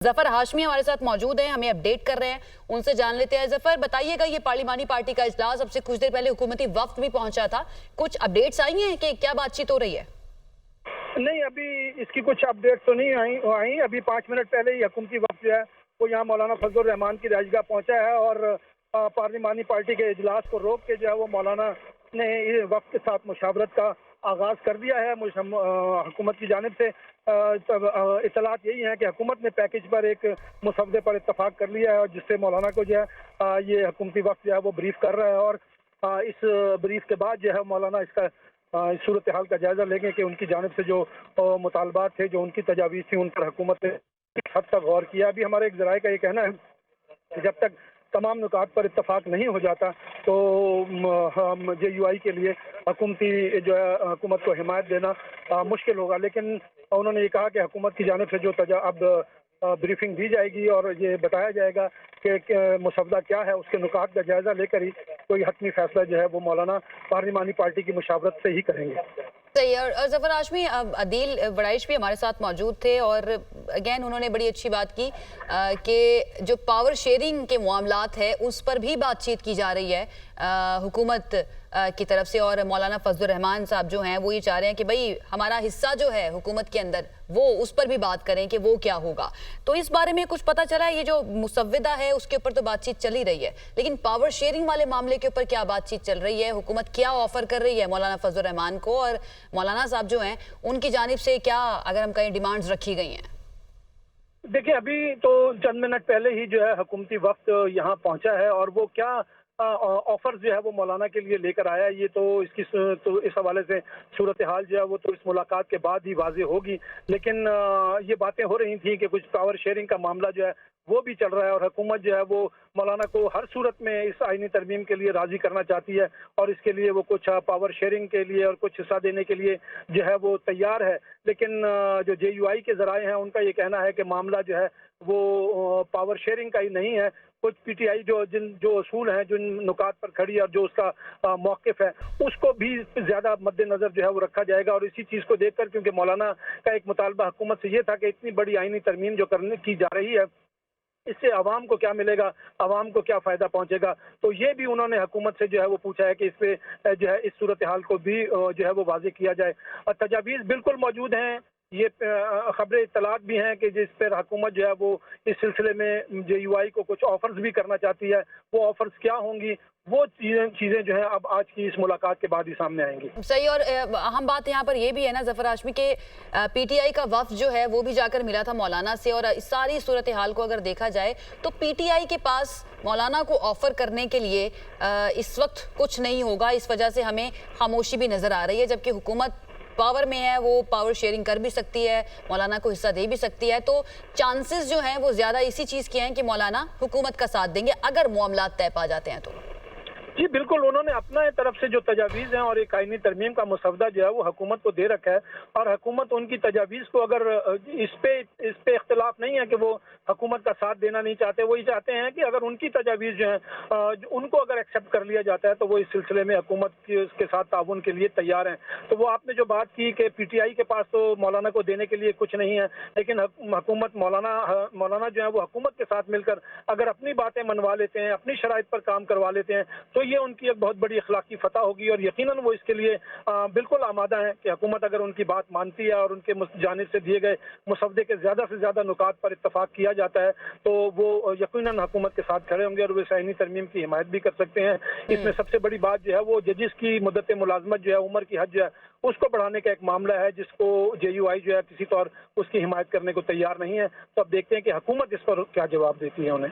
जफर हाशमी हमारे साथ मौजूद हैं, हमें अपडेट कर रहे हैं, उनसे जान लेते हैं। जफर बताइएगा, ये पार्लिमानी पार्टी का इजलास, अब से कुछ देर पहले हुकूमती वफ्द भी पहुंचा था, कुछ अपडेट्स आई हैं कि क्या बातचीत हो रही है? नहीं, अभी इसकी कुछ अपडेट तो नहीं आई। अभी 5 मिनट पहले ही हुकूमती वफ्द जो है वो यहाँ मौलाना फजलुर रहमान की रिहाइशगाह पहुंचा है और पार्लिमानी पार्टी के इजलास को रोक के जो है वो मौलाना ने वफ्द के साथ मुशावरत का आगाज कर दिया है। हुकूमत की जानिब से इतलात यही है कि हुकूमत ने पैकेज पर एक मुसव्वदे पर इत्तफाक कर लिया है और जिससे मौलाना को जो है ये हुकूमती वफ्द जो है वो ब्रीफ कर रहा है और इस ब्रीफ के बाद जो है मौलाना इसका इस सूरत हाल का जायजा लेंगे कि उनकी जानिब से जो मुतालबात थे, जो उनकी तजावीज़ थी, उन पर हुकूमत ने किस हद तक गौर किया। अभी हमारे एक ज़राए का ये कहना है कि जब तक तमाम नुकात पर इत्तफाक नहीं हो जाता तो JUI के लिए हुकूमती जो है हुकूमत को हिमायत देना मुश्किल होगा। लेकिन उन्होंने ये कहा कि हुकूमत की जानिब से जो अब ब्रीफिंग दी जाएगी और ये बताया जाएगा कि मुसव्वदा क्या है, उसके नुकात का जायजा लेकर ही कोई हतमी फैसला जो है वो मौलाना पार्लिमानी पार्टी की मुशावरत से ही करेंगे। सही है। और जफर हाशमी, अदील वड़ाइश भी हमारे साथ मौजूद थे और अगेन उन्होंने बड़ी अच्छी बात की कि जो पावर शेयरिंग के मामलात है उस पर भी बातचीत की जा रही है हुकूमत की तरफ से, और मौलाना फजलुर रहमान साहब जो हैं वो ये चाह रहे हैं कि भाई हमारा हिस्सा जो है हुकूमत के अंदर वो उस पर भी बात करें कि वो क्या होगा। तो इस बारे में कुछ पता चला है? ये जो मुसव्वदा है उसके ऊपर तो बातचीत चल ही रही है, लेकिन पावर शेयरिंग वाले मामले के ऊपर क्या बातचीत चल रही है? हुकूमत क्या ऑफर कर रही है मौलाना फजलुर रहमान को, और मौलाना साहब जो हैं उनकी जानिब से क्या, अगर हम कहीं, डिमांड्स रखी गई हैं? देखिए, अभी तो चंद मिनट पहले ही जो है हुकूमती वफ्द यहाँ पहुंचा है और वो क्या ऑफर जो है वो मौलाना के लिए लेकर आया है, ये तो इस हवाले से सूरत हाल जो है वो तो इस मुलाकात के बाद ही वाज़ेह होगी। लेकिन ये बातें हो रही थी कि कुछ पावर शेयरिंग का मामला जो है वो भी चल रहा है और हुकूमत जो है वो मौलाना को हर सूरत में इस आईनी तरमीम के लिए राज़ी करना चाहती है और इसके लिए वो कुछ पावर शेयरिंग के लिए और कुछ हिस्सा देने के लिए जो है वो तैयार है। लेकिन जो JUI के ज़राए हैं उनका ये कहना है कि मामला जो है वो पावर शेयरिंग का ही नहीं है। कुछ PTI जो असूल हैं, जिन नुकात पर खड़ी है और जो उसका मौक़िफ़ है, उसको भी ज़्यादा मद्देनज़र जो है वो रखा जाएगा। और इसी चीज़ को देखकर, क्योंकि मौलाना का एक मुतालबा हुकूमत से ये था कि इतनी बड़ी आईनी तरमीम जो की जा रही है, इससे आवाम को क्या मिलेगा, आवाम को क्या फ़ायदा पहुंचेगा, तो ये भी उन्होंने हुकूमत से जो है वो पूछा है कि इस पे जो है इस सूरत हाल को भी जो है वो वाज़ेह किया जाए। और तजावीज़ बिल्कुल मौजूद हैं, ये खबरें इत्तलात भी हैं कि जिस पर हुकूमत जो है वो इस सिलसिले में JUI को कुछ ऑफर्स भी करना चाहती है। वो ऑफर्स क्या होंगी, वो चीज़ें जो है अब आज की इस मुलाकात के बाद ही सामने आएंगी। सही। और अहम बात यहाँ पर ये भी है ना जफर हाशमी के PTI का वफ्द जो है वो भी जाकर मिला था मौलाना से, और इस सारी सूरत हाल को अगर देखा जाए तो PTI के पास मौलाना को ऑफर करने के लिए इस वक्त कुछ नहीं होगा। इस वजह से हमें खामोशी भी नजर आ रही है, जबकि हुकूमत पावर में है, वो पावर शेयरिंग कर भी सकती है, मौलाना को हिस्सा दे भी सकती है। तो चांसेस जो हैं वो ज्यादा इसी चीज के हैं कि मौलाना हुकूमत का साथ देंगे अगर मामलात तय पा जाते हैं तो। जी बिल्कुल, उन्होंने अपना तरफ से जो तजावीज़ हैं और एक आईनी तरमीम का मुसव्वदा जो है वो हुकूमत को दे रखा है और हुकूमत उनकी तजावीज़ को, अगर इस पे इख्तिलाफ नहीं है कि वो हुकूमत का साथ देना नहीं चाहते, वो ये चाहते हैं कि अगर उनकी तजावीज़ जो हैं उनको अगर एक्सेप्ट कर लिया जाता है तो वो इस सिलसिले में हुकूमत के साथ ताउन के लिए तैयार हैं। तो वो आपने जो बात की कि PTI के पास तो मौलाना को देने के लिए कुछ नहीं है, लेकिन हुकूमत मौलाना जो है वो हुकूमत के साथ मिलकर अगर अपनी बातें मनवा लेते हैं, अपनी शराइत पर काम करवा लेते हैं, तो ये उनकी एक बहुत बड़ी अखलाकी फतह होगी और यकीनन वो इसके लिए बिल्कुल आमादा है कि हुकूमत अगर उनकी बात मानती है और उनके जानिब से दिए गए मुसव्वदे के ज़्यादा से ज़्यादा नुकात पर इत्तफाक किया जाता है तो वो यकीनन हुकूमत के साथ खड़े होंगे और वो आईनी तरमीम की हिमायत भी कर सकते हैं। इसमें सबसे बड़ी बात जो है वो जजिस की मुद्दत मुलाजमत जो है, उम्र की हद जो है उसको बढ़ाने का एक मामला है, जिसको JUI जो है किसी तौर उसकी हिमायत करने को तैयार नहीं है। तो अब देखते हैं कि हुकूमत इस पर क्या जवाब देती है उन्हें।